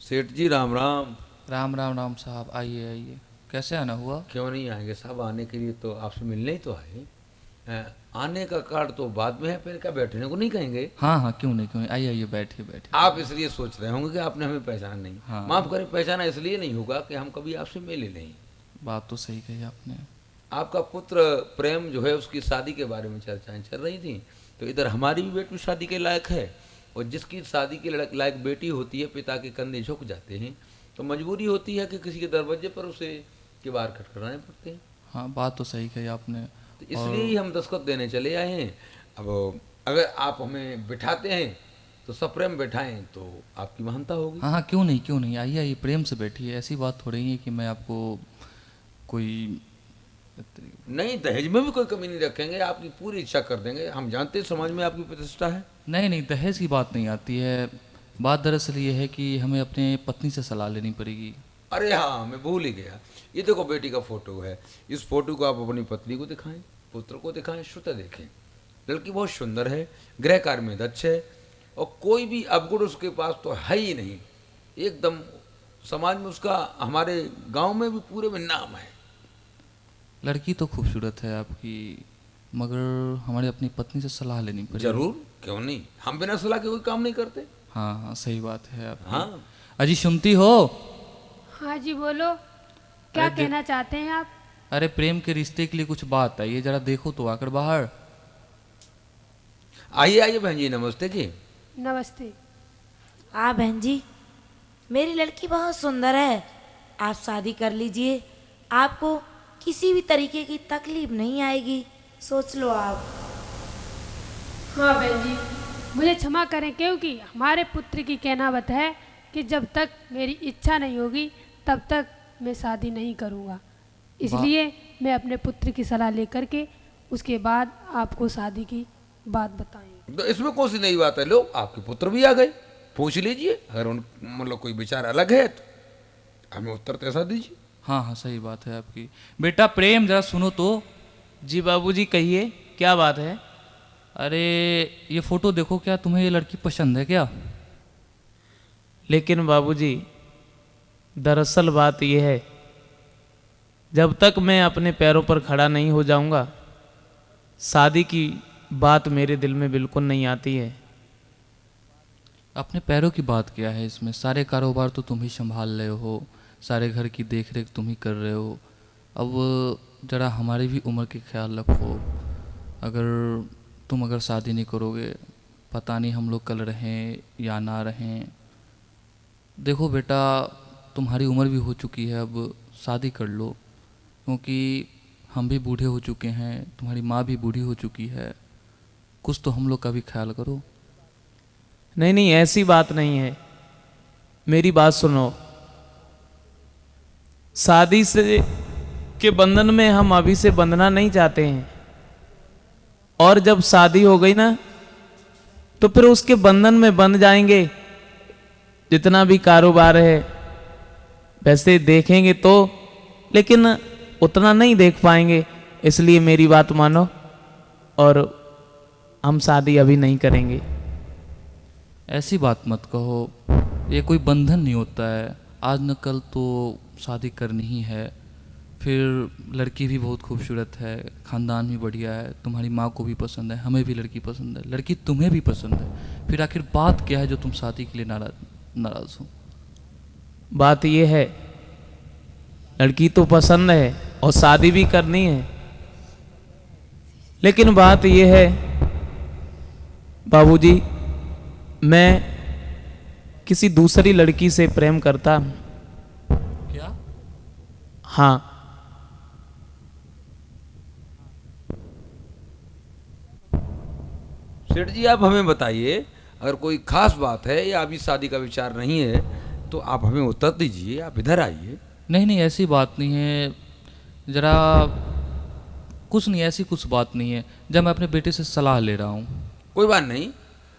सेठ जी राम राम। राम राम राम साहब, आइए आइए। कैसे आना हुआ? क्यों नहीं आएंगे साहब, आने के लिए तो आपसे मिलने ही तो आए। आने का कार्ड तो बाद में है, पहले क्या बैठने को नहीं कहेंगे? हाँ हाँ, क्यों नहीं, आइए आइए, बैठिए बैठिए आप बैठिए। इसलिए सोच रहे होंगे कि आपने हमें पहचाना नहीं। माफ़ हाँ, करें, पहचाना इसलिए नहीं होगा कि हम कभी आपसे मिले नहीं। बात तो सही कही आपने। आपका पुत्र प्रेम जो है उसकी शादी के बारे में चर्चाएं चल रही थी, तो इधर हमारी भी बेटी शादी के लायक है। और जिसकी शादी के लायक बेटी होती है, पिता के कंधे झुक जाते हैं, तो मजबूरी होती है कि किसी के दरवाजे पर उसे के बाहर खटखटाने पड़ते हैं। हाँ, बात तो सही कही आपने। तो इसलिए और ही हम दस्तखत देने चले आए हैं। अब अगर आप हमें बिठाते हैं तो सप्रेम बैठाएं तो आपकी महानता होगी। हाँ हाँ, क्यों नहीं, आइए आइए, प्रेम से बैठिए। ऐसी बात थोड़ी ही है कि मैं आपको कोई। नहीं, दहेज में भी कोई कमी नहीं रखेंगे, आपकी पूरी इच्छा कर देंगे। हम जानते हैं समाज में आपकी प्रतिष्ठा है। नहीं नहीं, दहेज की बात नहीं आती है। बात दरअसल ये है कि हमें अपने पत्नी से सलाह लेनी पड़ेगी। अरे हाँ, मैं भूल ही गया। ये देखो बेटी का फोटो है। इस फोटो को आप अपनी पत्नी को दिखाएं, पुत्र को दिखाएं, श्रुता देखें। लड़की बहुत सुंदर है, गृह कार्य में दक्ष है, और कोई भी अवगुण उसके पास तो है ही नहीं। एकदम समाज में उसका, हमारे गांव में भी पूरे में नाम है। लड़की तो खूबसूरत है आपकी, मगर हमारी अपनी पत्नी से सलाह लेनी पड़ेगी। जरूर, क्यों नहीं, हम बिना सलाह के कोई काम नहीं करते। हाँ हाँ, सही बात है आपकी। हाँ। अजी, सुनती हो? हाँ जी, बोलो। क्या अरे कहना चाहते हैं आप? अरे, प्रेम के रिश्ते के लिए कुछ बात आई है, जरा देखो तो आकर बाहर। आइए आइए बहन जी, नमस्ते जी। नमस्ते। बहन जी, मेरी लड़की बहुत सुंदर है। आप शादी कर लीजिए, आपको किसी भी तरीके की तकलीफ नहीं आएगी। सोच लो आप। हाँ बहन जी, मुझे क्षमा करें, क्योंकि हमारे पुत्र की कहनावत है कि जब तक मेरी इच्छा नहीं होगी तब तक मैं शादी नहीं करूँगा। इसलिए मैं अपने पुत्र की सलाह लेकर के उसके बाद आपको शादी की बात बताएंगे। तो इसमें कौन सी नई बात है? लो, आपके पुत्र भी आ गए, पूछ लीजिए। अगर उन मतलब कोई विचार अलग है तो हमें उत्तर तो ऐसा दीजिए। हाँ हाँ, सही बात है आपकी। बेटा प्रेम, जरा सुनो तो। जी बाबूजी, कहिए क्या बात है। अरे, ये फोटो देखो, क्या तुम्हें ये लड़की पसंद है क्या? लेकिन बाबूजी, दरअसल बात यह है, जब तक मैं अपने पैरों पर खड़ा नहीं हो जाऊंगा, शादी की बात मेरे दिल में बिल्कुल नहीं आती है। अपने पैरों की बात क्या है इसमें? सारे कारोबार तो तुम ही संभाल रहे हो, सारे घर की देख रेख तुम ही कर रहे हो। अब जरा हमारी भी उम्र के ख्याल रखो। अगर शादी नहीं करोगे, पता नहीं हम लोग कल रहें या ना रहें। देखो बेटा, तुम्हारी उम्र भी हो चुकी है, अब शादी कर लो। क्योंकि हम भी बूढ़े हो चुके हैं, तुम्हारी माँ भी बूढ़ी हो चुकी है। कुछ तो हम लोग का भी ख्याल करो। नहीं नहीं, ऐसी बात नहीं है। मेरी बात सुनो। शादी से के बंधन में हम अभी से बंधना नहीं चाहते हैं, और जब शादी हो गई ना तो फिर उसके बंधन में बंध जाएंगे। जितना भी कारोबार है वैसे देखेंगे तो, लेकिन उतना नहीं देख पाएंगे। इसलिए मेरी बात मानो, और हम शादी अभी नहीं करेंगे। ऐसी बात मत कहो, ये कोई बंधन नहीं होता है। आज न कल तो शादी करनी ही है। फिर लड़की भी बहुत खूबसूरत है, ख़ानदान भी बढ़िया है, तुम्हारी माँ को भी पसंद है, हमें भी लड़की पसंद है, लड़की तुम्हें भी पसंद है। फिर आखिर बात क्या है जो तुम शादी के लिए नाराज़ हो? बात यह है, लड़की तो पसंद है और शादी भी करनी है, लेकिन बात यह है बाबूजी, मैं किसी दूसरी लड़की से प्रेम करता हूं। क्या? हाँ। सेठ जी, आप हमें बताइए, अगर कोई खास बात है या अभी शादी का विचार नहीं है तो आप हमें उत्तर दीजिए। आप इधर आइए। नहीं नहीं, ऐसी बात नहीं है। ज़रा कुछ नहीं, ऐसी कुछ बात नहीं है। जब मैं अपने बेटे से सलाह ले रहा हूँ। कोई बात नहीं।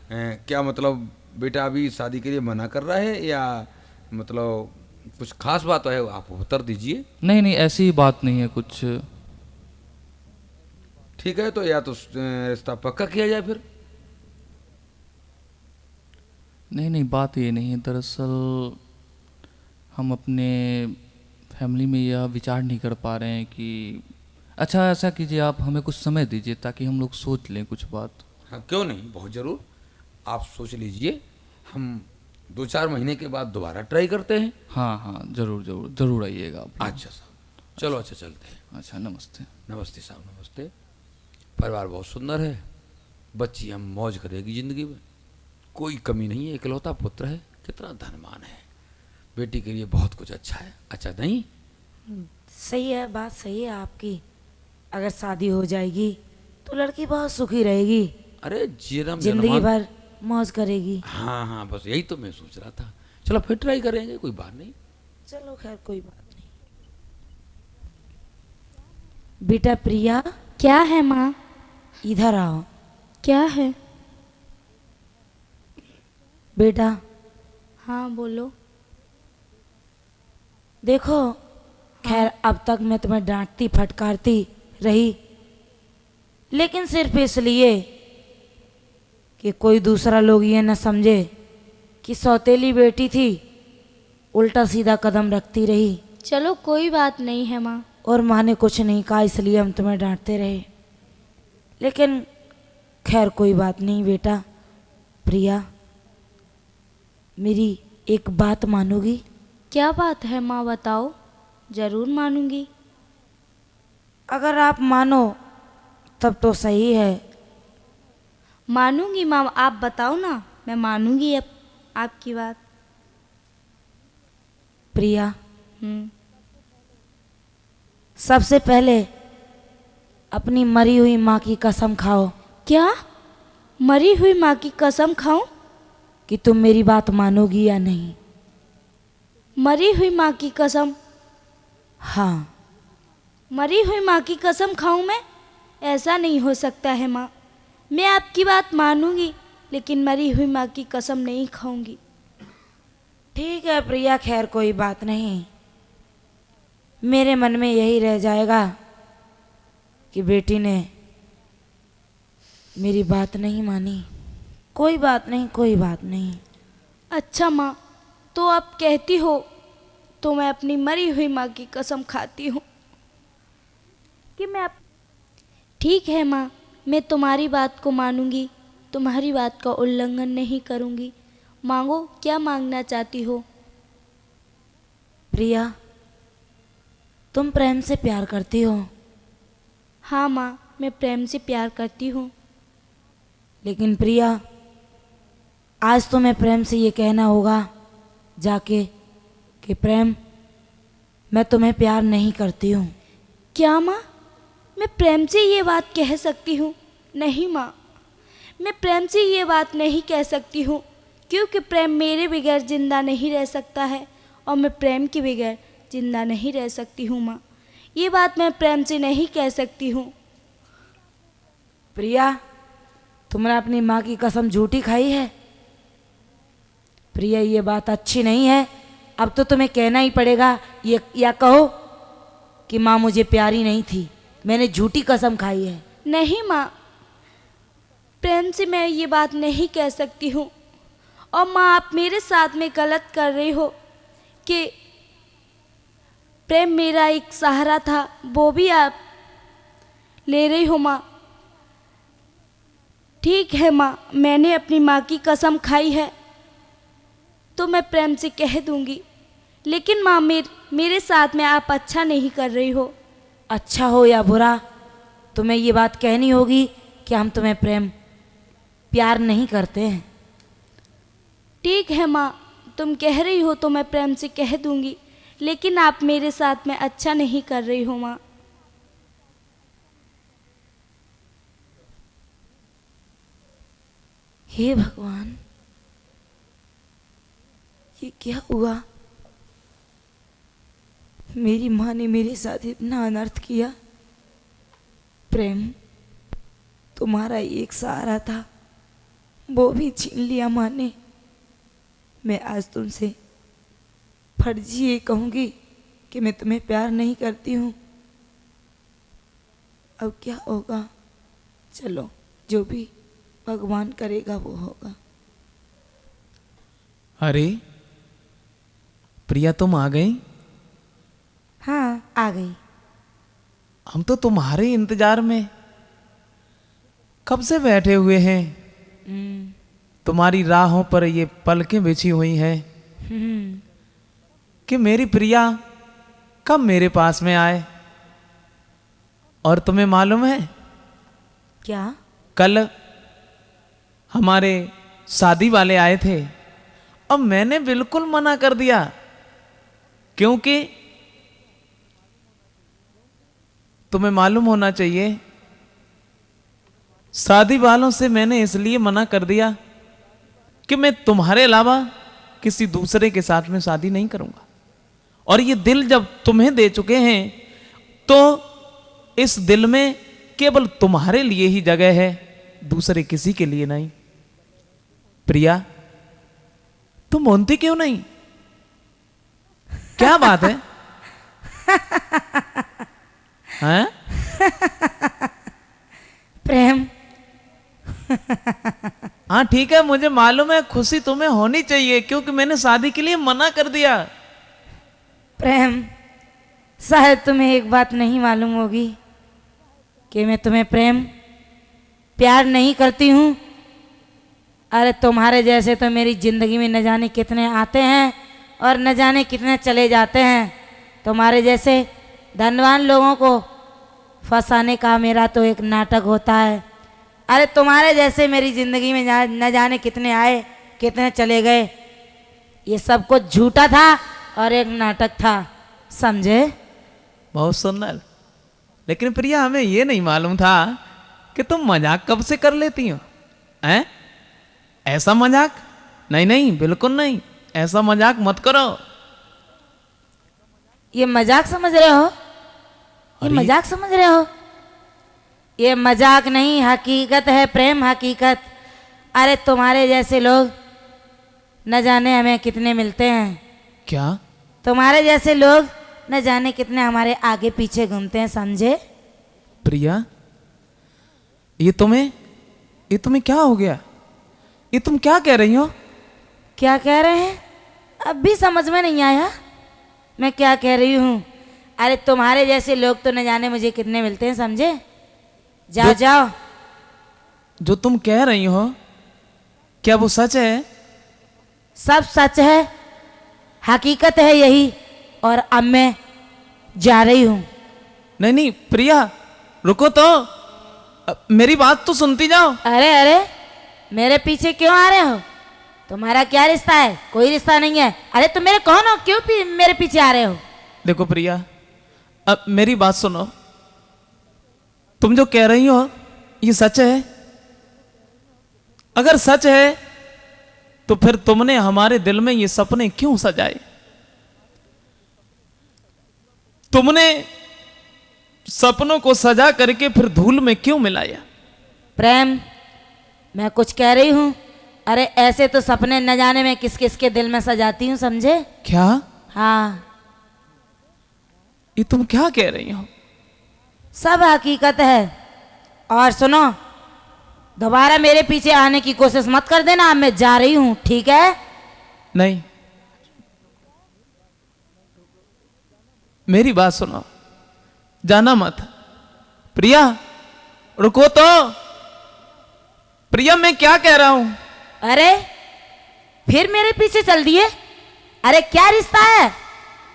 क्या मतलब, बेटा अभी शादी के लिए मना कर रहा है या मतलब कुछ खास बात है? आप उत्तर दीजिए। नहीं नहीं, ऐसी बात नहीं है कुछ। ठीक है, तो या तो रिश्ता पक्का किया जाए फिर। नहीं नहीं, बात ये नहीं है। दरअसल हम अपने फैमिली में यह विचार नहीं कर पा रहे हैं कि अच्छा ऐसा कीजिए, आप हमें कुछ समय दीजिए ताकि हम लोग सोच लें कुछ बात। हाँ क्यों नहीं, बहुत ज़रूर। आप सोच लीजिए, हम 2-4 महीने के बाद दोबारा ट्राई करते हैं। हाँ हाँ, ज़रूर ज़रूर ज़रूर आइएगा आप लोग। अच्छा साहब, चलो अच्छा चलते हैं। अच्छा, नमस्ते। नमस्ते साहब, नमस्ते। परिवार बहुत सुंदर है, बच्ची हम मौज करेगी ज़िंदगी में, कोई कमी नहीं है, इकलौता पुत्र है, कितना धनवान है, बेटी के लिए बहुत कुछ अच्छा है। अच्छा नहीं? सही है, बात सही है आपकी। अगर शादी हो जाएगी तो लड़की बहुत सुखी रहेगी, अरे जीरम जिंदगी जनमान। भर मौज करेगी। हाँ हाँ, बस यही तो मैं सोच रहा था। चलो फिर ट्राई करेंगे, कोई बात नहीं। चलो खैर, कोई बात नहीं। बेटा प्रिया, क्या है माँ? इधर आओ। क्या है? बेटा हाँ बोलो। देखो, खैर अब तक मैं तुम्हें डांटती फटकारती रही, लेकिन सिर्फ इसलिए कि कोई दूसरा लोग ये न समझे कि सौतेली बेटी थी, उल्टा सीधा कदम रखती रही चलो कोई बात नहीं है माँ। और माँ ने कुछ नहीं कहा, इसलिए हम तुम्हें डांटते रहे। लेकिन खैर कोई बात नहीं बेटा। प्रिया, मेरी एक बात मानोगी? क्या बात है माँ, बताओ। ज़रूर मानूंगी। अगर आप मानो तब तो सही है। मानूंगी माँ, आप बताओ ना, मैं मानूंगी अब आपकी बात। प्रिया, हम्म। सबसे पहले अपनी मरी हुई माँ की कसम खाओ क्या? मरी हुई माँ की कसम खाऊं? कि तुम मेरी बात मानोगी या नहीं। मरी हुई माँ की कसम? हाँ। मरी हुई माँ की कसम खाऊं मैं? ऐसा नहीं हो सकता है माँ। मैं आपकी बात मानूंगी, लेकिन मरी हुई माँ की कसम नहीं खाऊंगी। ठीक है प्रिया, खैर कोई बात नहीं। मेरे मन में यही रह जाएगा कि बेटी ने मेरी बात नहीं मानी। कोई बात नहीं, कोई बात नहीं। अच्छा माँ, तो आप कहती हो तो मैं अपनी मरी हुई माँ की कसम खाती हूँ कि ठीक है माँ, मैं तुम्हारी बात को मानूंगी, तुम्हारी बात का उल्लंघन नहीं करूंगी। मांगो, क्या मांगना चाहती हो? प्रिया, तुम प्रेम से प्यार करती हो। हाँ माँ, मैं प्रेम से प्यार करती हूँ। लेकिन प्रिया, आज तुम्हें प्रेम से ये कहना होगा जाके कि प्रेम, मैं तुम्हें प्यार नहीं करती हूँ। क्या माँ, मैं प्रेम से ये बात कह सकती हूँ? नहीं माँ, मैं प्रेम से ये बात नहीं कह सकती हूँ, क्योंकि प्रेम मेरे बगैर जिंदा नहीं रह सकता है और मैं प्रेम के बगैर जिंदा नहीं रह सकती हूँ माँ। ये बात मैं प्रेम से नहीं कह सकती हूँ। प्रिया, तुमने अपनी माँ की कसम झूठी खाई है। प्रिया, ये बात अच्छी नहीं है। अब तो तुम्हें कहना ही पड़ेगा, ये या कहो कि माँ मुझे प्यारी नहीं थी, मैंने झूठी कसम खाई है। नहीं माँ, प्रेम से मैं ये बात नहीं कह सकती हूँ। और माँ, आप मेरे साथ में गलत कर रही हो कि प्रेम मेरा एक सहारा था, वो भी आप ले रही हो माँ। ठीक है माँ, मैंने अपनी माँ की कसम खाई है तो मैं प्रेम से कह दूंगी, लेकिन माँ मेरे साथ में आप अच्छा नहीं कर रही हो। अच्छा हो या बुरा, तुम्हें ये बात कहनी होगी कि हम तुम्हें प्यार नहीं करते हैं। ठीक है माँ, तुम कह रही हो तो मैं प्रेम से कह दूंगी, लेकिन आप मेरे साथ में अच्छा नहीं कर रही हो माँ। हे भगवान, ये क्या हुआ? मेरी माँ ने मेरे साथ इतना अनर्थ किया। प्रेम तुम्हारा एक सहारा था, वो भी छीन लिया माँ ने। मैं आज तुमसे फर्जी ये कहूँगी कि मैं तुम्हें प्यार नहीं करती हूँ। अब क्या होगा? चलो, जो भी भगवान करेगा वो होगा। अरे, प्रिया तुम आ गई? हाँ, आ गई। हम तो तुम्हारे इंतजार में कब से बैठे हुए हैं। तुम्हारी राहों पर ये पलकें बिछी हुई हैं कि मेरी प्रिया कब मेरे पास में आए। और तुम्हें मालूम है, क्या? कल हमारे शादी वाले आए थे और मैंने बिल्कुल मना कर दिया, क्योंकि तुम्हें मालूम होना चाहिए, शादी वालों से मैंने इसलिए मना कर दिया कि मैं तुम्हारे अलावा किसी दूसरे के साथ में शादी नहीं करूंगा। और ये दिल जब तुम्हें दे चुके हैं तो इस दिल में केवल तुम्हारे लिए ही जगह है, दूसरे किसी के लिए नहीं। प्रिया, तुम बोलती क्यों नहीं? क्या बात है? हैं? प्रेम, हाँ ठीक है, मुझे मालूम है, खुशी तुम्हें होनी चाहिए क्योंकि मैंने शादी के लिए मना कर दिया। प्रेम, शायद तुम्हें एक बात नहीं मालूम होगी कि मैं तुम्हें प्यार नहीं करती हूँ। अरे तुम्हारे जैसे तो मेरी ज़िंदगी में न जाने कितने आते हैं और न जाने कितने चले जाते हैं। तुम्हारे जैसे धनवान लोगों को फंसाने का मेरा तो एक नाटक होता है। अरे तुम्हारे जैसे मेरी ज़िंदगी में न जाने कितने आए, कितने चले गए। ये सब कुछ झूठा था और एक नाटक था, समझे? बहुत सुंदर। लेकिन प्रिया, हमें ये नहीं मालूम था कि तुम मजाक कब से कर लेती हो। हैं? ऐसा मजाक नहीं, नहीं, बिल्कुल नहीं, ऐसा मजाक मत करो। ये मजाक समझ रहे हो? ये मजाक समझ रहे हो? ये मजाक नहीं, हकीकत है प्रेम, हकीकत। अरे तुम्हारे जैसे लोग न जाने हमें कितने मिलते हैं। क्या? तुम्हारे जैसे लोग न जाने कितने हमारे आगे पीछे घूमते हैं, समझे? प्रिया, ये तुम्हें क्या हो गया? ये तुम क्या कह रही हो? क्या कह रहे हैं? अब भी समझ में नहीं आया मैं क्या कह रही हूँ? अरे तुम्हारे जैसे लोग तो न जाने मुझे कितने मिलते हैं, समझे? जाओ जाओ। जो तुम कह रही हो, क्या वो सच है? सब सच है, हकीकत है यही। और अब मैं जा रही हूँ। नहीं नहीं प्रिया, रुको तो, मेरी बात तो सुनती जाओ। अरे अरे, मेरे पीछे क्यों आ रहे हो? तुम्हारा क्या रिश्ता है? कोई रिश्ता नहीं है। अरे तुम मेरे कौन हो? क्यों मेरे पीछे आ रहे हो? देखो प्रिया, अब मेरी बात सुनो। तुम जो कह रही हो ये सच है? अगर सच है तो फिर तुमने हमारे दिल में ये सपने क्यों सजाए? तुमने सपनों को सजा करके फिर धूल में क्यों मिलाया? प्रेम, मैं कुछ कह रही हूँ? अरे ऐसे तो सपने न जाने में किस किस के दिल में सजाती हूँ, समझे? क्या? हाँ, ये तुम क्या कह रही हो? सब हकीकत है। और सुनो, दोबारा मेरे पीछे आने की कोशिश मत कर देना। अब मैं जा रही हूँ, ठीक है? नहीं, मेरी बात सुनो, जाना मत। प्रिया, रुको तो। प्रिया, मैं क्या कह रहा हूं? अरे फिर मेरे पीछे चल दिए? अरे क्या रिश्ता है?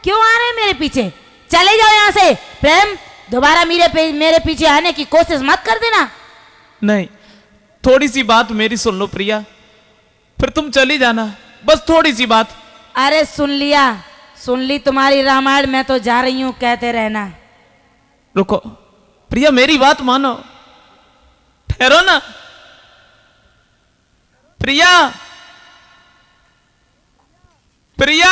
क्यों आ रहे हैं मेरे पीछे? चले जाओ यहाँ से। प्रेम, दोबारा मेरे पीछे आने की कोशिश मत कर देना। नहीं, थोड़ी सी बात मेरी सुन लो प्रिया, फिर तुम चली जाना, बस थोड़ी सी बात। अरे सुन लिया, सुन ली तुम्हारी रामायण, मैं तो जा रही हूँ, कहते रहना। रुको प्रिया, मेरी बात मानो, ठहरो ना। प्रिया, प्रिया,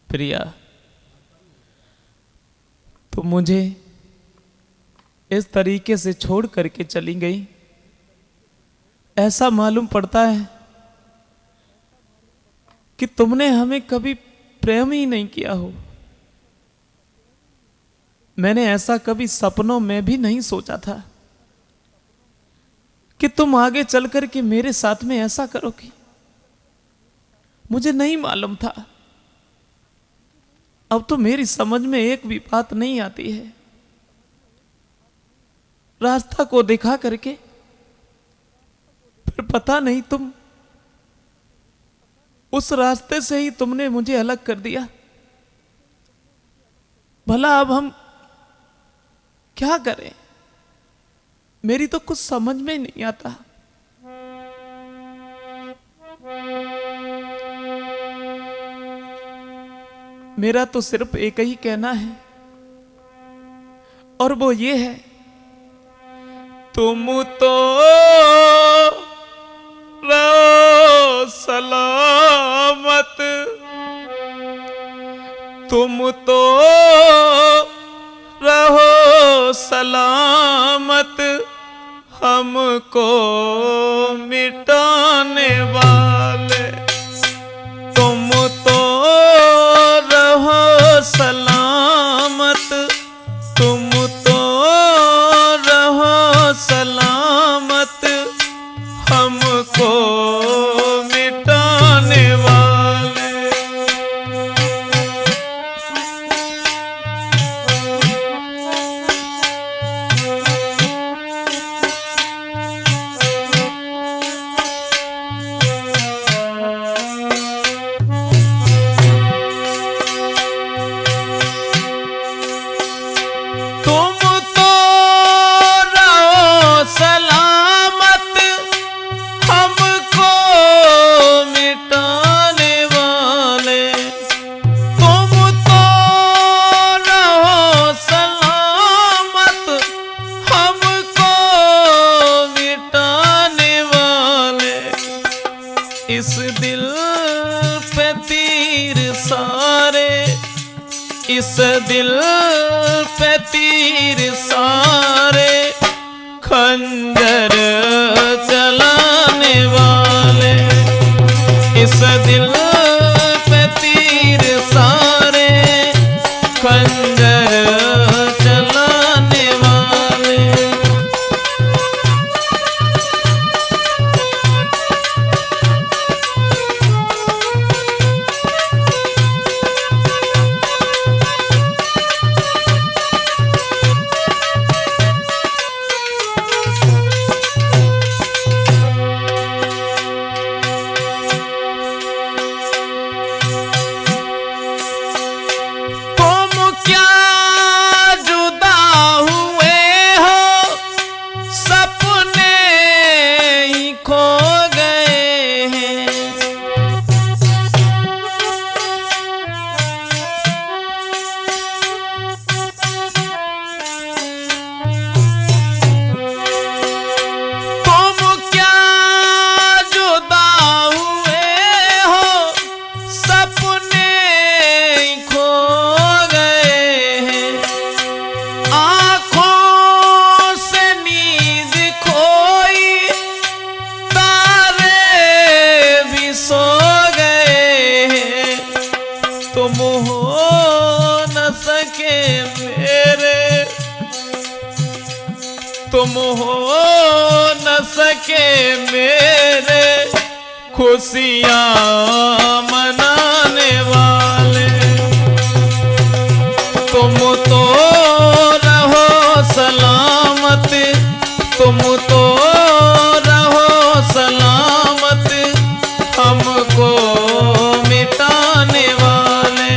प्रिया, तो मुझे इस तरीके से छोड़ करके चली गई। ऐसा मालूम पड़ता है कि तुमने हमें कभी प्रेम ही नहीं किया हो। मैंने ऐसा कभी सपनों में भी नहीं सोचा था। कि तुम आगे चल कर के मेरे साथ में ऐसा करोगी। मुझे नहीं मालूम था। अब तो मेरी समझ में एक भी बात नहीं आती है। रास्ता को दिखा करके फिर पता नहीं तुम उस रास्ते से ही तुमने मुझे अलग कर दिया। भला अब हम क्या करें? मेरी तो कुछ समझ में ही नहीं आता। मेरा तो सिर्फ एक ही कहना है और वो ये है, तुम तो रहो सलामत, तुम तो रहो सलामत, हमको मिटाने वाले। तुम तो रहो सलामत, तुम तो रहो सलामत, हमको मिटाने वाले। तुम तो रहो सलामत, हमको मिटाने वाले। तुम तो रहो सलामत, हमको मिटाने वाले। इस दिल पे तीर सारे, इस दिल पे तीर सारे, खंजर चलाने वाले। इस दिल पे तीर सारे, खंजर चलाने वाले। तुम क्या जुदा हुए हो, सपने ही खो गए हैं। तुम क्या जुदा हुए हो, सपने ही खो गए हैं। आँखों से नींद खोई, तारे भी सो गए हैं। तुम हो न सके मेरे, तुम हो न सके मेरे, खुशियाँ मनाने वाले। तुम तो रहो सलामत, तुम तो रहो सलामत, हमको मिटाने वाले।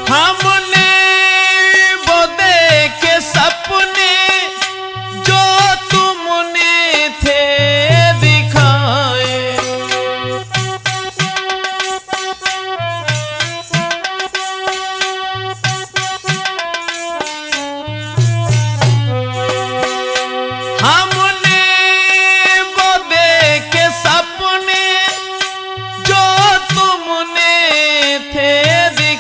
हमने वो देखे सपने जो तुमने थे दिखाए। हमने वो देखे सपने जो तुमने थे दिखाए।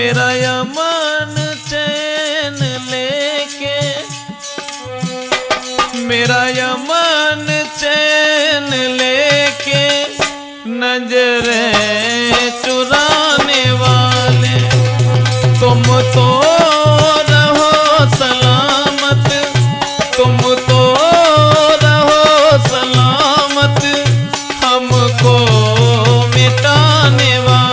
मेरा यमन चैन लेके, मेरा यमन चैन लेके नजरें चुराने वाले, तुम तो रहो सलामत, तुम तो रहो सलामत, हमको मिटाने वाले।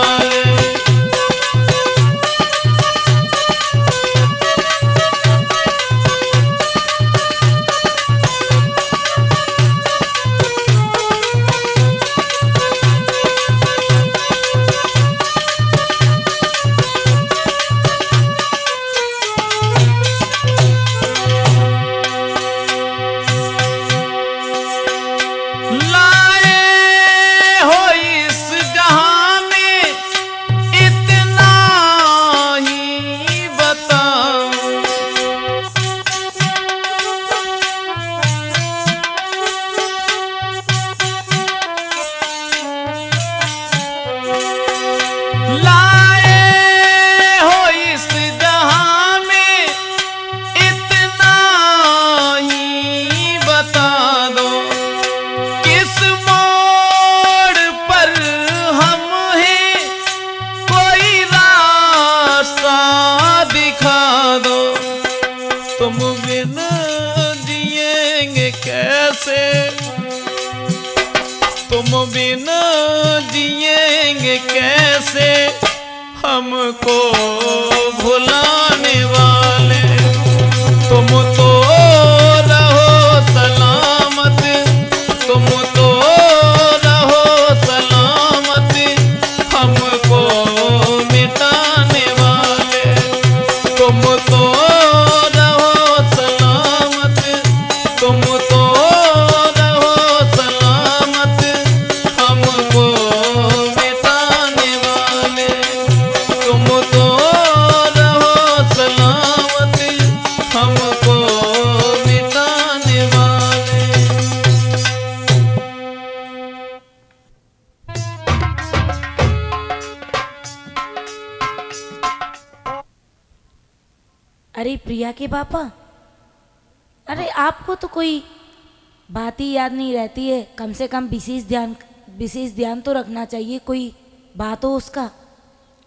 तुम बिन जिएंगे कैसे, तुम बिन जिएंगे कैसे, हमको भुलाने वाले, तुम तो रहो सलामत, तुम तो रहो सलामत, हमको मिटाने वाले, तुम तो तुम तो रहो सलामत, हमको मिटाने वाले, तुम तो रहो सलामत, हमको मिटाने वाले। अरे प्रिया के पापा, अरे आपको तो कोई बात ही याद नहीं रहती है, कम से कम विशेष ध्यान तो रखना चाहिए, कोई बात हो उसका।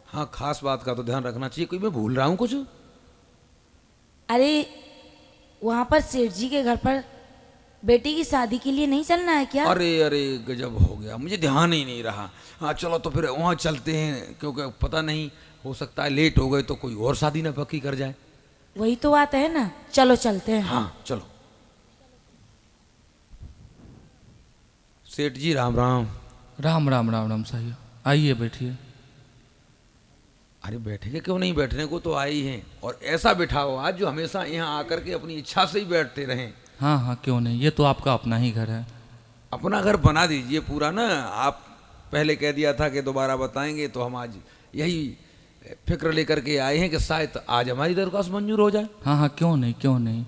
हाँ, खास बात का तो ध्यान रखना चाहिए, कोई मैं भूल रहा हूँ कुछ? अरे वहाँ पर सेठ जी के घर पर बेटी की शादी के लिए नहीं चलना है क्या? अरे अरे गजब हो गया, मुझे ध्यान ही नहीं रहा। हाँ चलो तो फिर वहाँ चलते हैं, क्योंकि पता नहीं, हो सकता है लेट हो गए तो कोई और शादी ना पक्की कर जाए। वही तो बात है ना, चलो चलते हैं। हाँ चलो। सेठ जी राम राम। राम राम राम राम साहिब, आइए बैठिए। अरे बैठेंगे क्यों नहीं, बैठने को तो आए ही हैं, और ऐसा बिठाओ आज जो हमेशा यहाँ आकर के अपनी इच्छा से ही बैठते रहें। हाँ हाँ क्यों नहीं, ये तो आपका अपना ही घर है। अपना घर बना दीजिए पूरा ना, आप पहले कह दिया था कि दोबारा बताएंगे, तो हम आज यही फिक्र लेकर के आए हैं कि शायद आज हमारी दरख्वास्त मंजूर हो जाए। हाँ हाँ क्यों नहीं क्यों नहीं।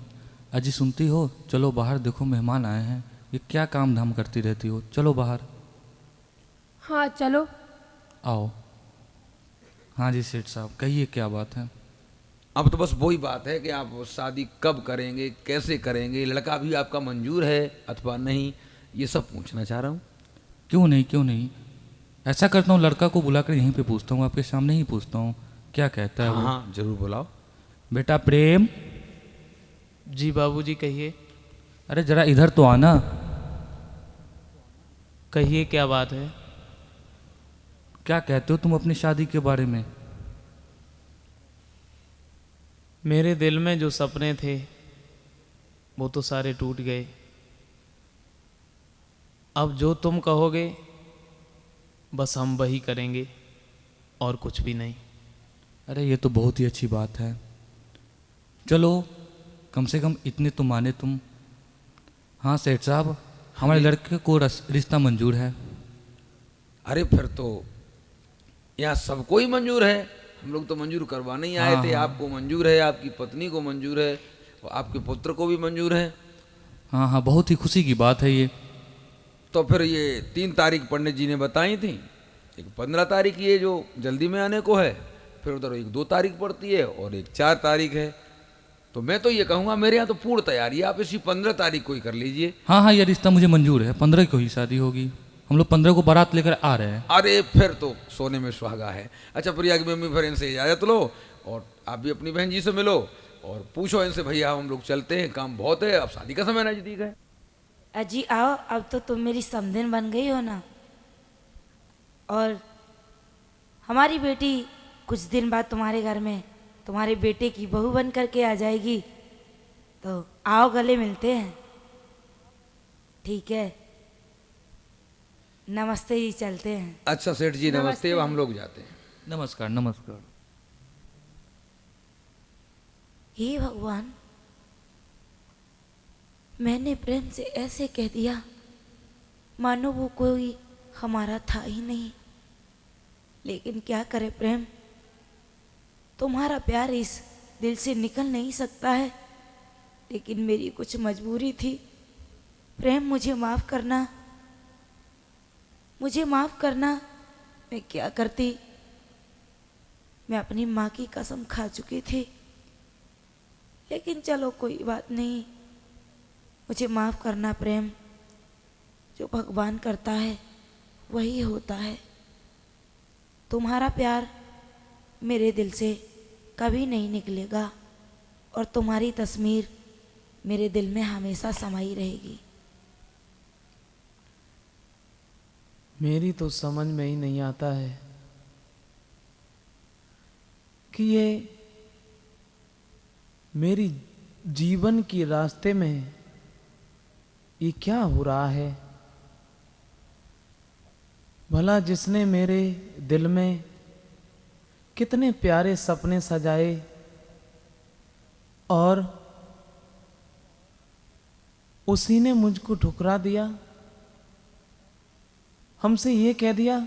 अजी सुनती हो, चलो बाहर देखो मेहमान आए हैं, ये क्या काम धाम करती रहती हो, चलो बाहर। हाँ चलो। आओ। हाँ जी सेठ साहब, कहिए क्या बात है। अब तो बस वही बात है कि आप शादी कब करेंगे, कैसे करेंगे, लड़का भी आपका मंजूर है अथवा नहीं, ये सब पूछना चाह रहा हूँ। क्यों नहीं क्यों नहीं, ऐसा करता हूँ लड़का को बुलाकर यहीं पे पूछता हूँ, आपके सामने ही पूछता हूँ, क्या कहता है वो। हाँ जरूर बुलाओ। बेटा प्रेम। जी बाबूजी कहिए। अरे जरा इधर तो आना। कहिए क्या बात है। क्या कहते हो तुम अपनी शादी के बारे में। मेरे दिल में जो सपने थे वो तो सारे टूट गए, अब जो तुम कहोगे बस हम वही करेंगे और कुछ भी नहीं। अरे ये तो बहुत ही अच्छी बात है, चलो कम से कम इतने तो माने तुम। हाँ सेठ साहब, हमारे लड़के को रिश्ता मंजूर है। अरे फिर तो यहाँ सबको ही मंजूर है, हम लोग तो मंजूर करवाने ही आए थे। आपको मंजूर है, आपकी पत्नी को मंजूर है, और आपके पुत्र को भी मंजूर है। हाँ हाँ, बहुत ही खुशी की बात है ये। तो फिर ये 3 तारीख पंडित जी ने बताई थी, एक 15 तारीख ये जो जल्दी में आने को है, फिर उधर एक 2 तारीख पड़ती है और एक 4 तारीख है। तो मैं तो ये कहूँगा मेरे यहाँ तो पूर्ण तैयारी है, आप इसी 15 तारीख को ही कर लीजिए। हाँ हाँ, ये रिश्ता मुझे मंजूर है, 15 को ही शादी होगी। हम लोग 15 को बारात लेकर आ रहे हैं। अरे फिर तो सोने में सुहागा है। अच्छा प्रिया की मम्मी, फिर इनसे इजाज़त लो और आप भी अपनी बहन जी से मिलो और पूछो इनसे, भैया हम लोग चलते हैं, काम बहुत है, अब शादी का समय नजदीक है। अजी आओ, अब तो तुम मेरी समधिन बन गई हो ना, और हमारी बेटी कुछ दिन बाद तुम्हारे घर में तुम्हारे बेटे की बहू बन करके आ जाएगी। तो आओ गले मिलते हैं, ठीक है? नमस्ते जी, चलते हैं। अच्छा सेठ जी नमस्ते, अब हम लोग जाते हैं। नमस्कार नमस्कार। हे भगवान, मैंने प्रेम से ऐसे कह दिया मानो वो कोई हमारा था ही नहीं। लेकिन क्या करे प्रेम, तुम्हारा प्यार इस दिल से निकल नहीं सकता है। लेकिन मेरी कुछ मजबूरी थी। प्रेम मुझे माफ़ करना, मुझे माफ़ करना। मैं क्या करती, मैं अपनी माँ की कसम खा चुकी थी। लेकिन चलो कोई बात नहीं, मुझे माफ़ करना प्रेम। जो भगवान करता है वही होता है। तुम्हारा प्यार मेरे दिल से कभी नहीं निकलेगा और तुम्हारी तस्वीर मेरे दिल में हमेशा समाई रहेगी। मेरी तो समझ में ही नहीं आता है कि ये मेरी जीवन की रास्ते में ये क्या हो रहा है। भला जिसने मेरे दिल में कितने प्यारे सपने सजाए और उसी ने मुझको ठुकरा दिया, हमसे ये कह दिया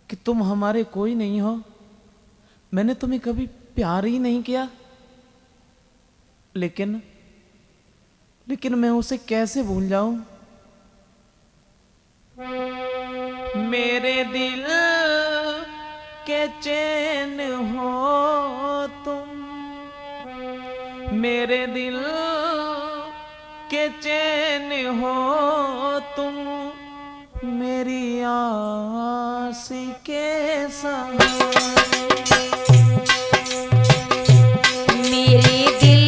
कि तुम हमारे कोई नहीं हो, मैंने तुम्हें कभी प्यार ही नहीं किया। लेकिन मैं उसे कैसे भूल जाऊं। मेरे दिल के चैन हो तुम, मेरे दिल के चैन हो तुम, मेरी आस के सहारे। मेरे दिल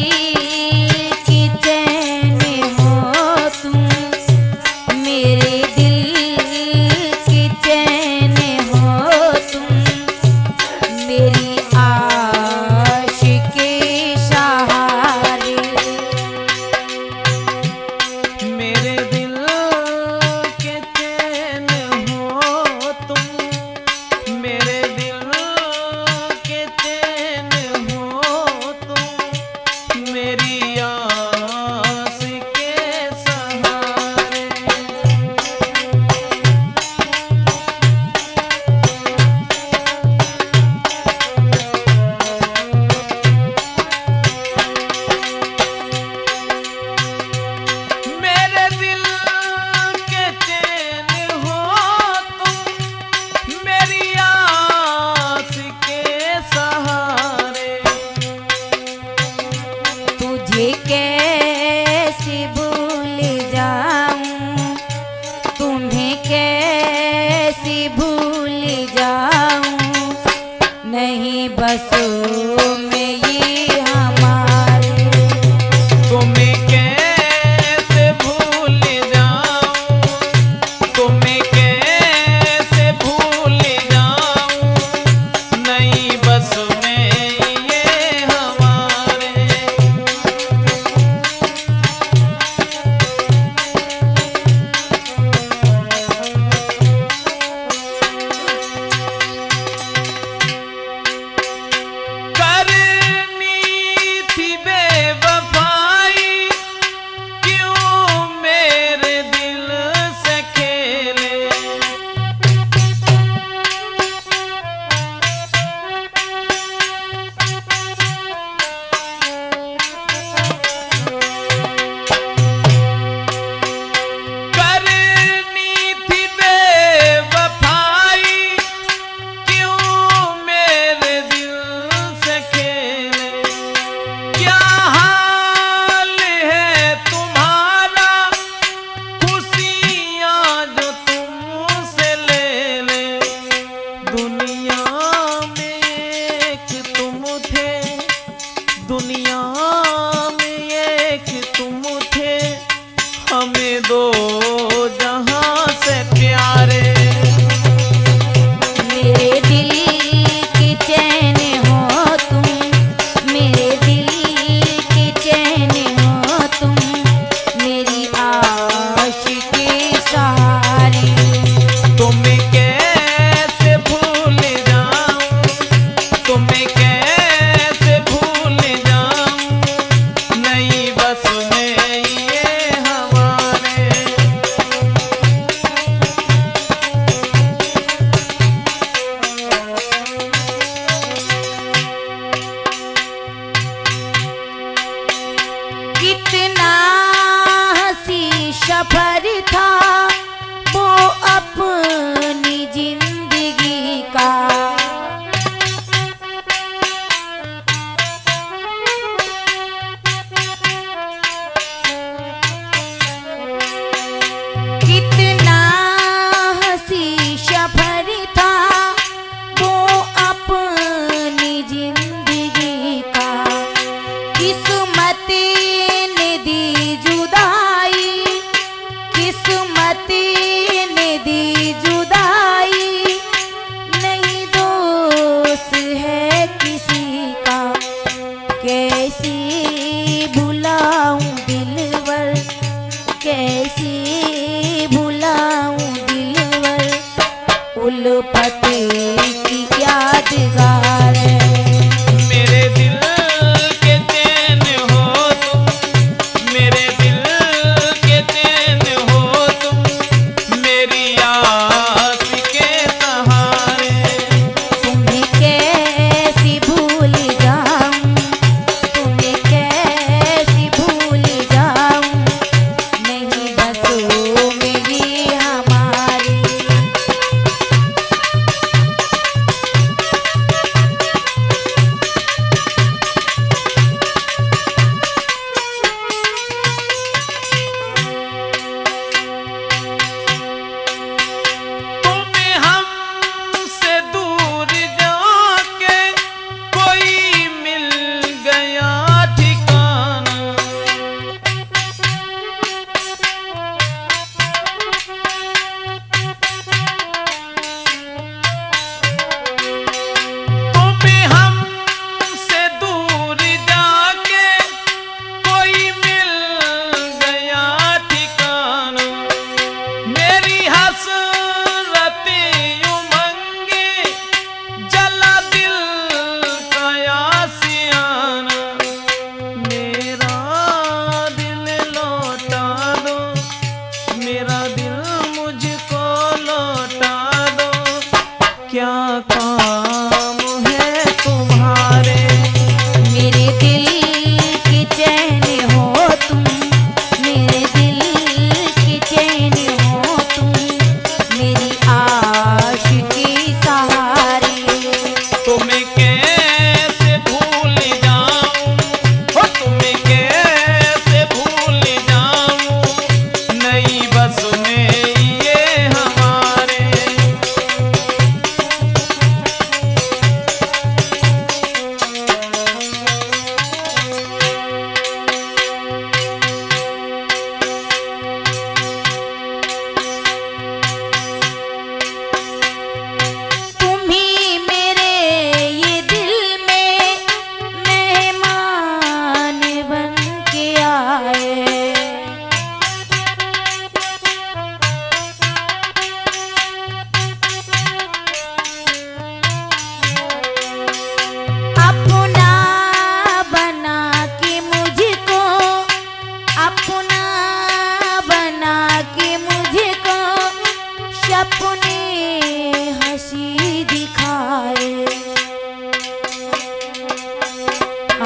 की चैन हो तुम, मेरे दिल की चैन हो तुम, मेरी आश के सहारे। मेरे दिल के चैन हो तुम, मेरे दिल के चैन हो तुम, मेरी आस के सहारे। मेरे दिल के चैन हो तुम, मेरी आस के सहारे। तुझे कैसे भूल जाऊं, तुम्हें कैसे भूल जाऊं, नहीं बसों में ये हमारे। तुम्हें कैसे भूल जाऊं, तुम्हें कैसे भूल जाऊं, नहीं बस में ये हमारे।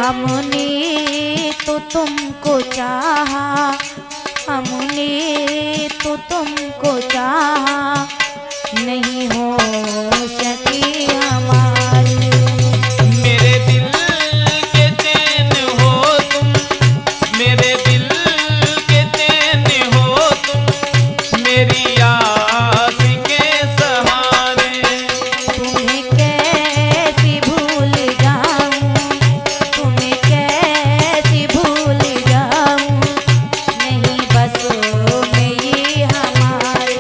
हमने तो तुमको चाहा, हमने तो तुमको चाहा, नहीं हो सकी हमारी। मेरे दिल के चैन हो तुम, मेरे दिल के चैन हो तुम, मेरी आस के सहारे। तुम्हें कैसे भूल जाऊं, तुम्हें कैसे भूल जाऊं, नहीं बस में ये हमारे।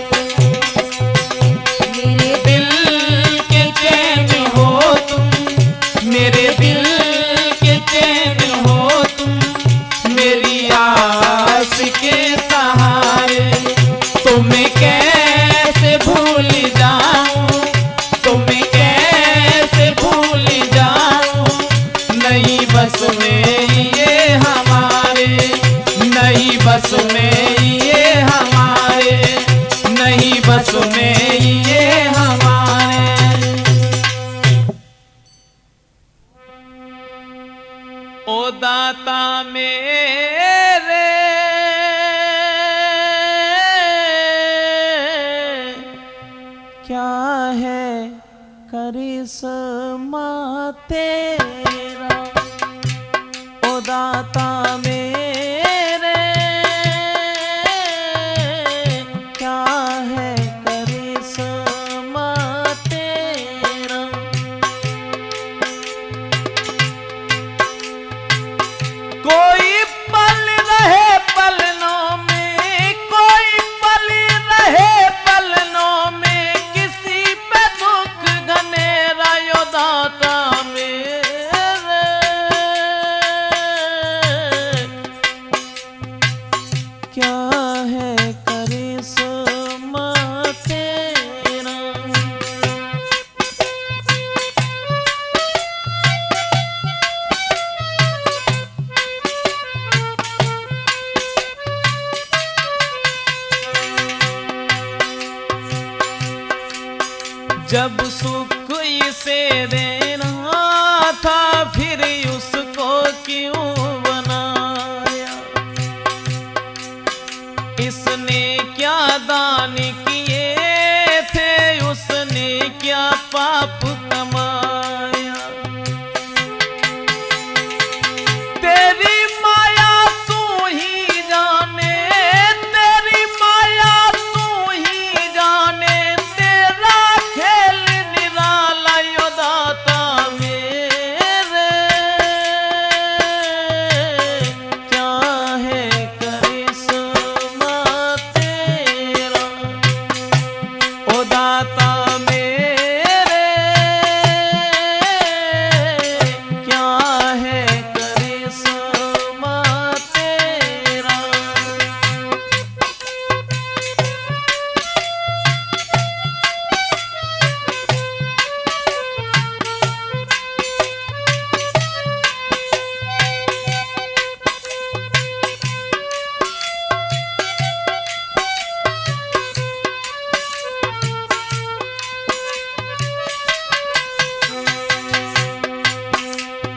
मेरे दिल के चैन हो तुम, मेरे दिल के चैन हो तुम, मेरी आस के सहारे। तुम्हें कैसे भूल जाऊं, तुम्हें कैसे भूल जाऊं, नहीं बस में ये हमारे, नहीं बस में ये हमारे, नहीं बस में ये हमारे। ओ दाता मेरे, क्या है करिश्मा तेरा। ओ दाता मेरे, क्या है करिश्मा तेरा। कोई पल रहे पलनों में, कोई पल रहे पलनों में, किसी पे दुख घनेरा यो दाता मेरे। क्या है करिश्मा तेरा। जब सुख इसे देना था, फिर उसको क्यों बनाया। इसने क्या दान किए थे, उसने क्या पाप कमाया। तेरी माया तू ही जाने, तेरी माया तू ही जाने, तेरा खेल निराला यो दाता मेरे। क्या है करिश्मा तेरा। ओ दाता मेरे, क्या है करिश्मा तेरा।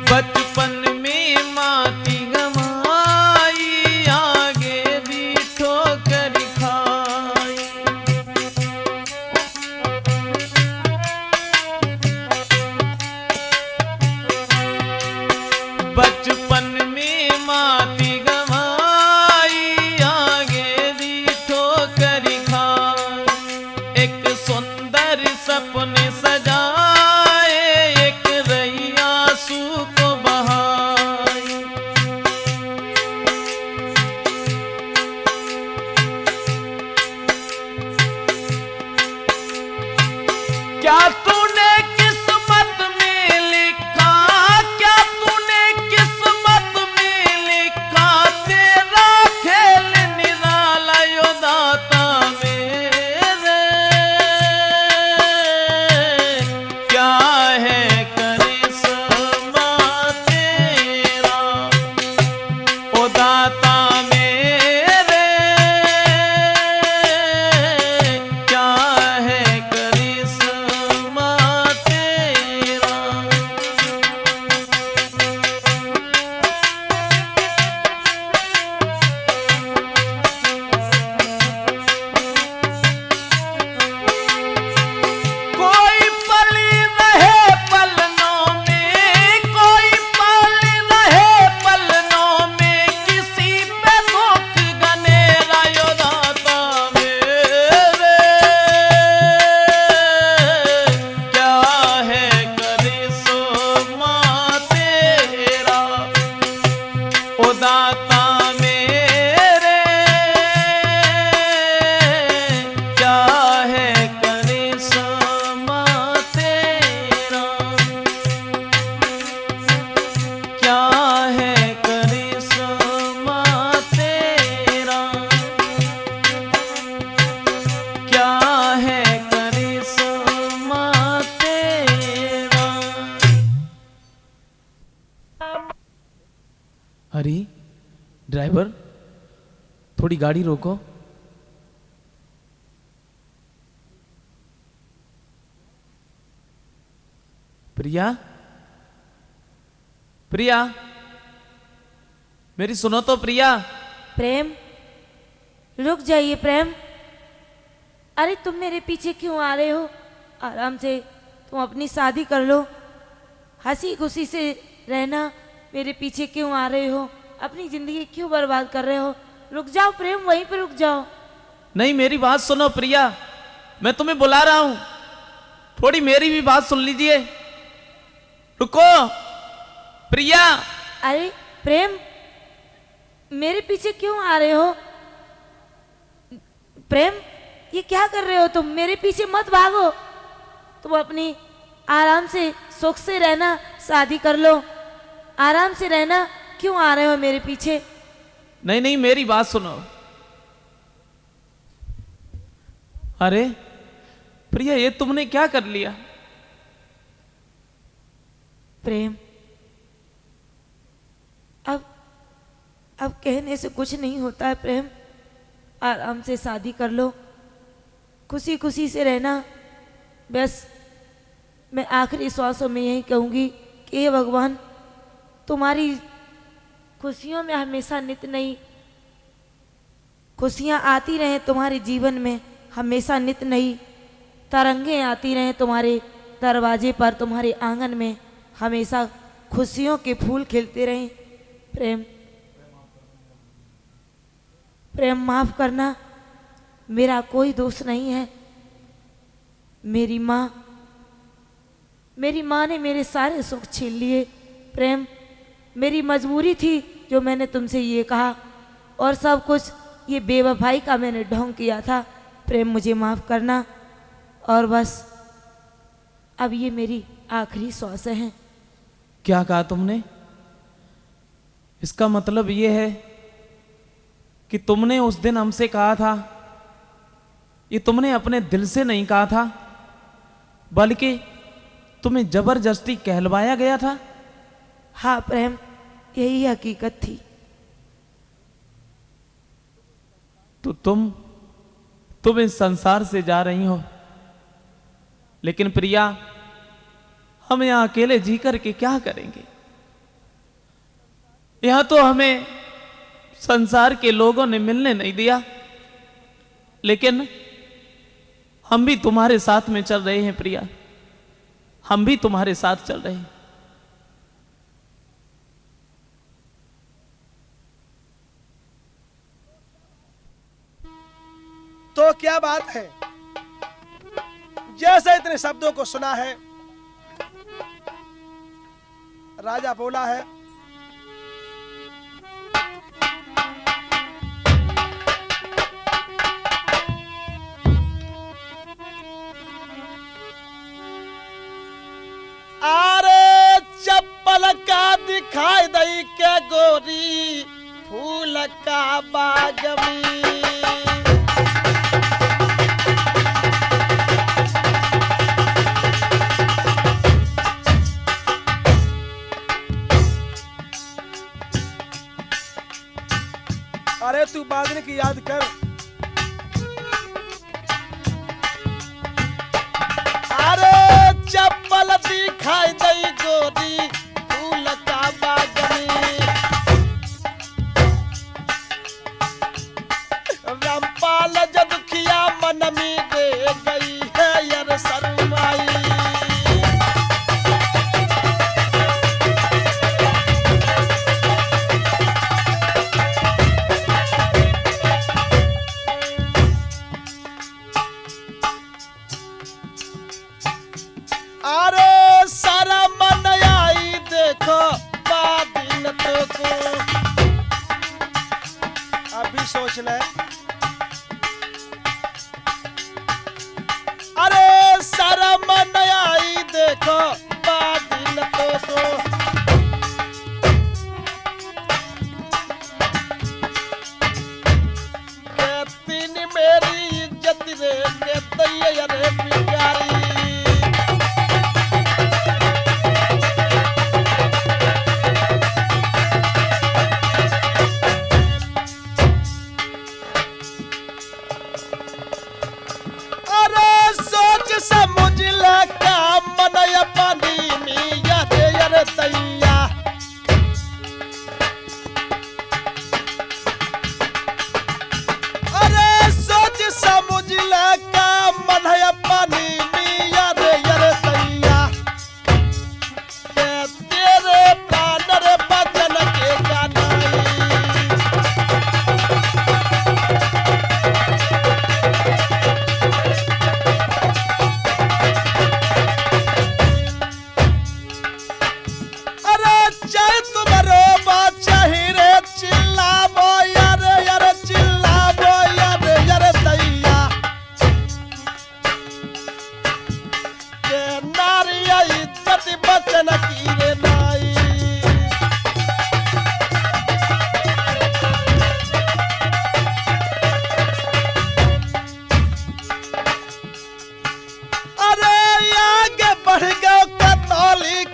बचपन में माटी गमाई, आगे भी ठोकर खाई। बचपन में माटी गमाई, आगे भी ठोकर खाई। एक सुंदर सपने सजाए, एक रही आंसू को बहाई। क्या तूने किस्मत में लिखा, क्या तूने किस्मत अरे ड्राइवर, थोड़ी गाड़ी रोको। प्रिया, प्रिया, मेरी सुनो तो प्रिया। प्रेम, रुक जाइए प्रेम। अरे तुम मेरे पीछे क्यों आ रहे हो? आराम से तुम अपनी शादी कर लो, हंसी खुशी से रहना। मेरे पीछे क्यों आ रहे हो? अपनी जिंदगी क्यों बर्बाद कर रहे हो? रुक जाओ प्रेम, वहीं पे रुक जाओ। नहीं, मेरी बात सुनो प्रिया, मैं तुम्हें बुला रहा हूं, थोड़ी मेरी भी बात सुन लीजिए। रुको प्रिया। अरे प्रेम, मेरे पीछे क्यों आ रहे हो? प्रेम, ये क्या कर रहे हो तुम? मेरे पीछे मत भागो। तुम अपनी आराम से सुख से रहना, शादी कर लो, आराम से रहना। क्यों आ रहे हो मेरे पीछे? नहीं नहीं, मेरी बात सुनो। अरे प्रिया, ये तुमने क्या कर लिया? प्रेम, अब कहने से कुछ नहीं होता है प्रेम। आराम से शादी कर लो, खुशी खुशी से रहना। बस मैं आखिरी श्वासों में यही कहूँगी कि हे भगवान, तुम्हारी खुशियों में हमेशा नित नई खुशियाँ आती रहें, तुम्हारे जीवन में हमेशा नित नई तरंगें आती रहें, तुम्हारे दरवाजे पर, तुम्हारे आंगन में हमेशा खुशियों के फूल खिलते रहें। प्रेम, प्रेम माफ करना, मेरा कोई दोष नहीं है। मेरी माँ ने मेरे सारे सुख छीन लिए। प्रेम, मेरी मजबूरी थी जो मैंने तुमसे ये कहा, और सब कुछ ये बेवफाई का मैंने ढोंग किया था। प्रेम, मुझे माफ करना, और बस अब ये मेरी आखिरी श्वास हैं। क्या कहा तुमने? इसका मतलब ये है कि तुमने उस दिन हमसे कहा था, ये तुमने अपने दिल से नहीं कहा था, बल्कि तुम्हें जबरदस्ती कहलवाया गया था। हाँ प्रेम, यही हकीकत थी। तो तुम इस संसार से जा रही हो, लेकिन प्रिया, हम यहां अकेले जी करके क्या करेंगे? यहां तो हमें संसार के लोगों ने मिलने नहीं दिया, लेकिन हम भी तुम्हारे साथ में चल रहे हैं प्रिया, हम भी तुम्हारे साथ चल रहे हैं। तो क्या बात है? जैसे इतने शब्दों को सुना है, राजा बोला है, अरे चप्पल का दिखाई दई के गोरी, फूल का बाग में। अरे तू बागने की याद कर। अरे चप्पल दिखाई दई गोरी, फूल का बाग में। रामपाल जदुखिया मन में दे गई है यार शर्माई। अरे सारा मन या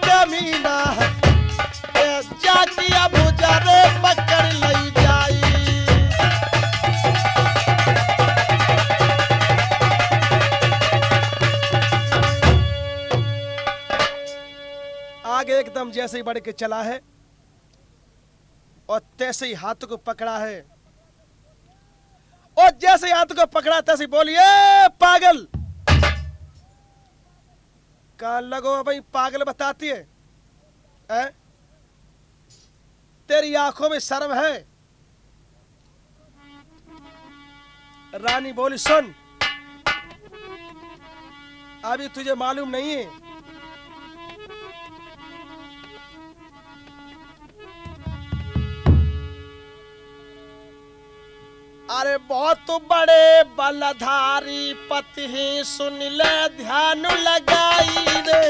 कमीना ए जाकी अब जरे पकड़ लई जाई। आगे एकदम जैसे ही बढ़ के चला है और तैसे ही हाथ को पकड़ा है, और जैसे ही हाथ को पकड़ा तैसे ही बोलिए पागल। कहाँ लगो भाई पागल बताती है, तेरी आंखों में शर्म है? रानी बोली सुन, अभी तुझे मालूम नहीं है, अरे बहुत बड़े बलधारी पति ही सुन ले ध्यान लगाई रे।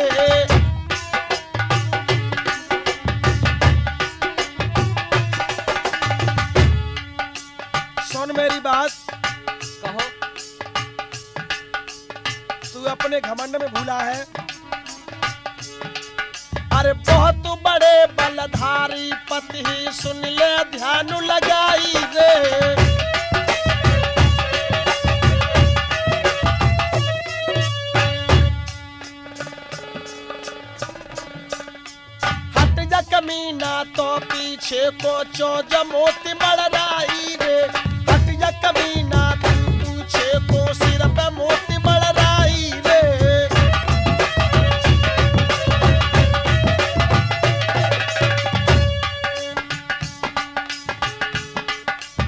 सुन मेरी बात, कहो। तू अपने घमंड में भूला है। अरे बहुत बड़े बलधारी पति ही सुन ले ध्यान लगाई रे। कमीना तो पीछे को चोज मोती मड़राई रे। हट जा कमीना तू पीछे को सिर पे मोती मड़राई रे।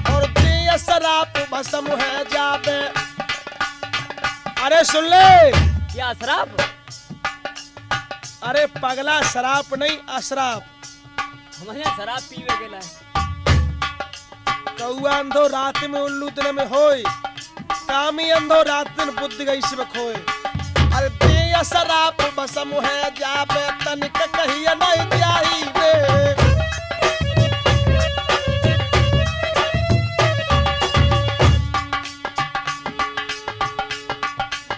और प्रिय शराब भस्म है जाबे। अरे सुन ले। क्या शराब? अरे पगला शराब नहीं अशराब। हमारे यहाँ शराब पीवे गेला है। कौआ अंधो रात में उल्लू दिन में होए, कामी अंधो रात दिन बुद्धि गई से खोए। अरे दिया शराब बसम है जाबे तनिक कहिया नहीं जाई रे।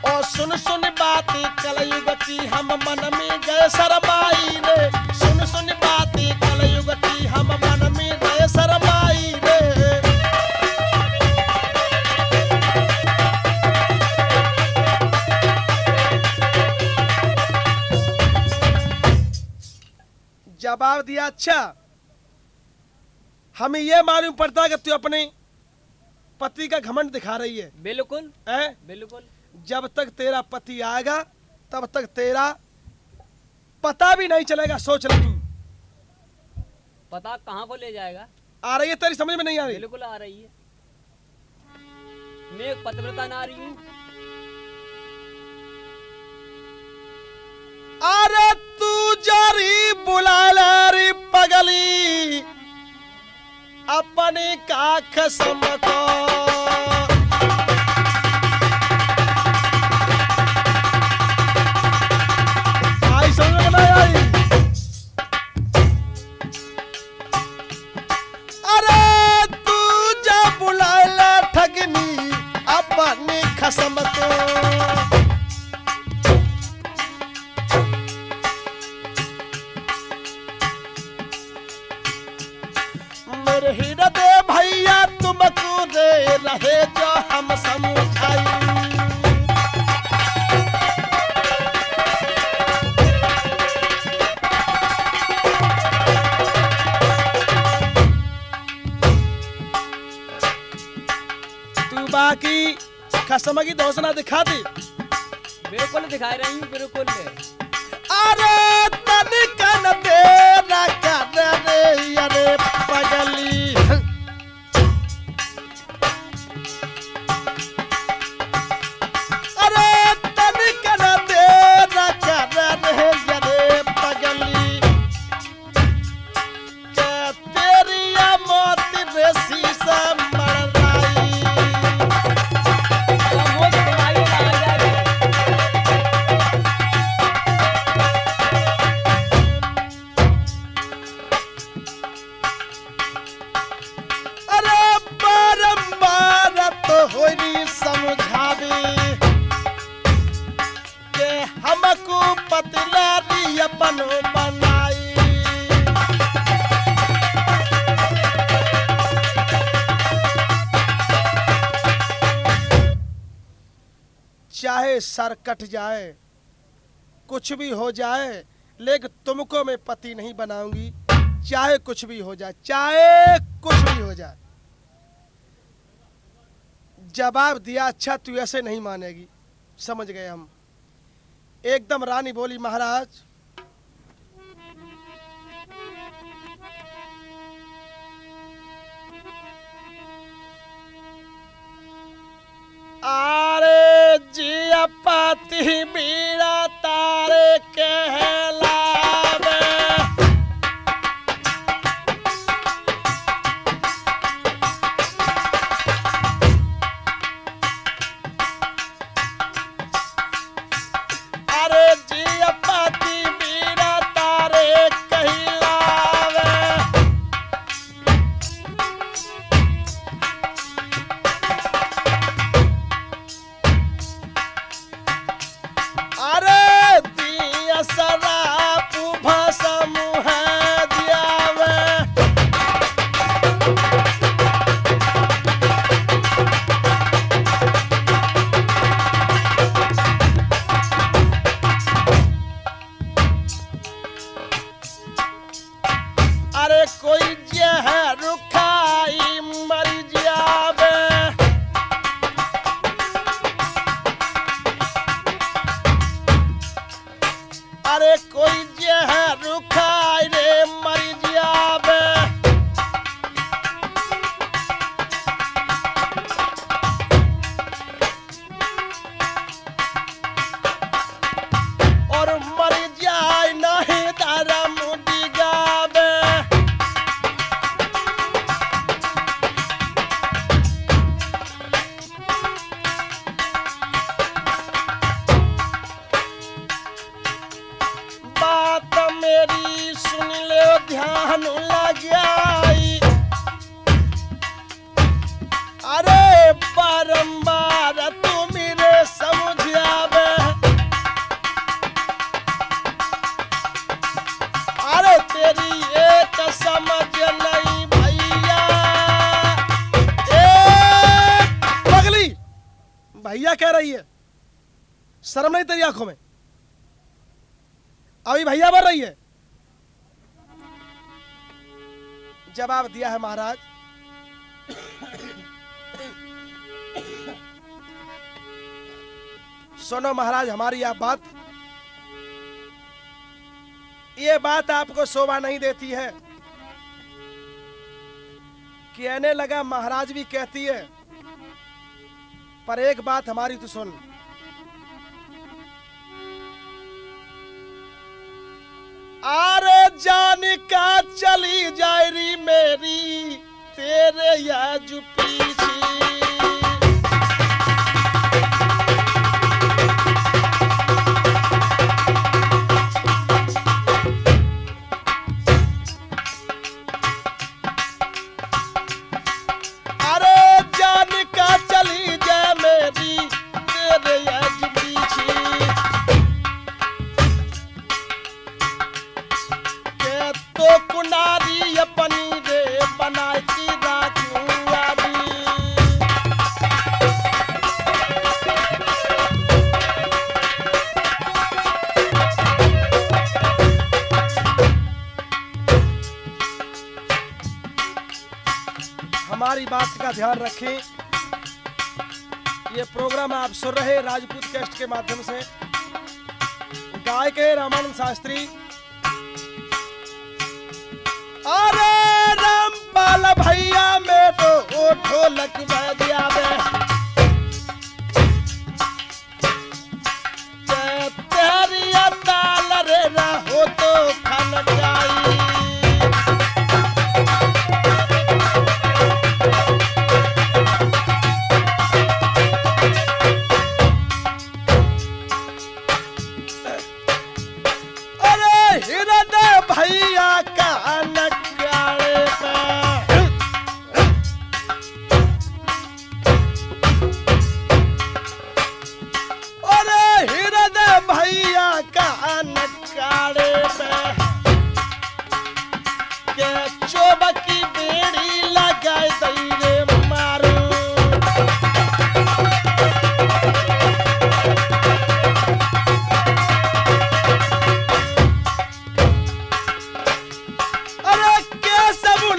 और सुन सुन बाती कलयुग की हम मन में गए शरमाई रे। सुन सुन बाती कलयुग की हम मन में गए शरमाई रे। जवाब दिया अच्छा, हमें यह मालूम पड़ता है कि तू अपने पति का घमंड दिखा रही है। बिल्कुल है? बिल्कुल। जब तक तेरा पति आएगा तब तक तेरा पता भी नहीं चलेगा। सोच ले तू। पता कहाँ को ले जाएगा? आ रही है तेरी समझ में नहीं आ रही? बिल्कुल आ रही है। मैं एक पतिव्रता नारी हूँ। अरे तू जारी बुला रे पगली अपने का कसम को। आई समझ में नहीं आई? अरे तू जा बुला ठगनी अपने कसम को। मेरे हृदय भैया तुमको दे रहे जो हम समझाई। तू बाकी कसम की घोषणा दिखा दी। बिल्कुल दिखा रही हूँ। बिल्कुल। अरे तनिका न तेरा कर रे अरे पगली। अरे तनिका न तेरा कर रे अरे पगली। क्या तेरी मौत रे शीशा मड़राई। वो तुम्हारी आ जाएगी। अरे बारंबार तो होरी समझावे के हमको पतलारी अपनो चाहे सर कट जाए, कुछ भी हो जाए, लेकिन तुमको मैं पति नहीं बनाऊंगी, चाहे कुछ भी हो जाए, चाहे कुछ भी हो जाए। जवाब दिया, अच्छा तू ऐसे नहीं मानेगी। समझ गए हम। एकदम रानी बोली, महाराज आरे जिया पति बीरा तारे कहलावे। अरे जिया पति बीरा तारे कहलावे। अरे दिया शराब भसम है दियावे। अरे कोई जहर खाई मर जावे। अरे कोई जहर खाई रे मर जावे। और मर जाए नहीं धर्म डिगावे। बात मेरी सुन ले, ध्यान लगाई। अरे बारंबार तू मेरे समझ आवे। अरे तेरी एक समझ नहीं भैया। पगली भैया कह रही है, शर्म नहीं तेरी आंखों में? अभी भैया बोल रही है। जवाब दिया है महाराज, सुनो महाराज हमारी यह बात, ये बात आपको शोभा नहीं देती है। कहने लगा महाराज भी कहती है, पर एक बात हमारी तो सुन। अरे जान का चली जायरी मेरी तेरे याद पीछे। अरे जान का चली जाए मेरी तेरे याद पीछे। के तो कुनारी अपनी रे बनाई की राजकुमारी। हमारी बात का ध्यान रखें। ये प्रोग्राम आप सुन रहे राजपूत कैस्ट के माध्यम से। गायक है रामानंद शास्त्री। अरे रामपाल भैया में तो ओ ढोलक बजा दे। तेरी ताल रे रहो तो खन जाई। अरे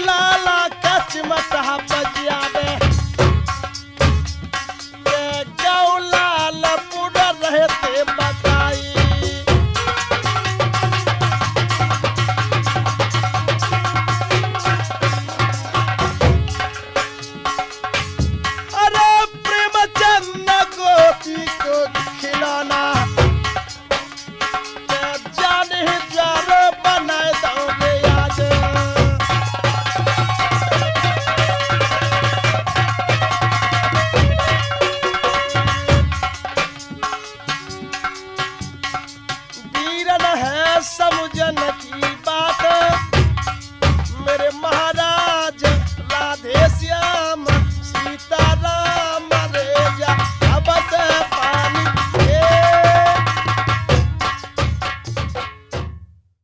लाला का चिमटा